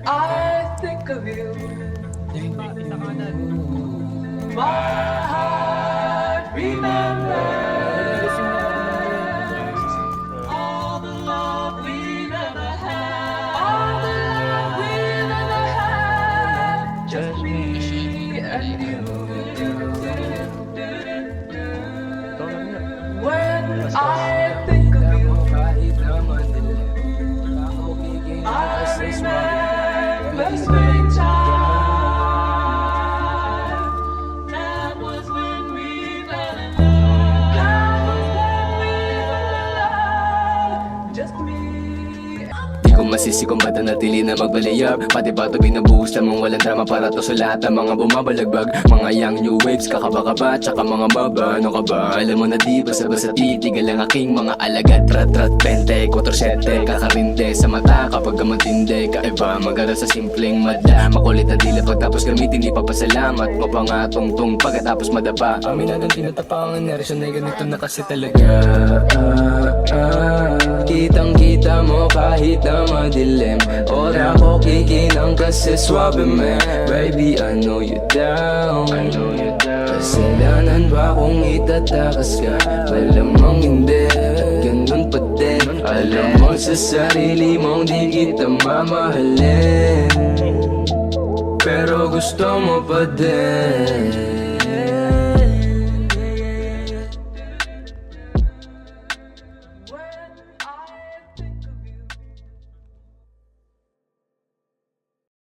I think of you, my heart remembers all the love we never had, all the love we never had, just me and you. When I think of you, I remember springtime. That was when we fell in love. That was when we fell in love. Just me. Di ko masisi kung ba't natili na magbalayab. Pati ba ito binubuhos lamang walang drama para to sa lahat ng mga bumabalagbag. Mga young new waves, kakaba-kaba, tsaka mga baba. Ano ka ba? Alam mo na di basta-basta titigal ang aking mga alagad. Rat-rat, 20, 4-7, kakarinde sa mata kapag matindi. Kaiba, mag-aral sa simpleng madla. Makulit na dila pagtapos gamitin, di papasalamat. Mapangatong-tong pagkatapos madapa. Aminan ang tinatapangan, relasyon ay ganito na kasi talaga. Kitang-kita mo kahit na madilim. Ora ko kikinang kasi swabe man. Baby, I know you down. Kasalanan ba kung itatakas ka? Malamang hindi, ganun pa din. Alam mo sa sarili mong di kita mamahalin, pero gusto mo pa din.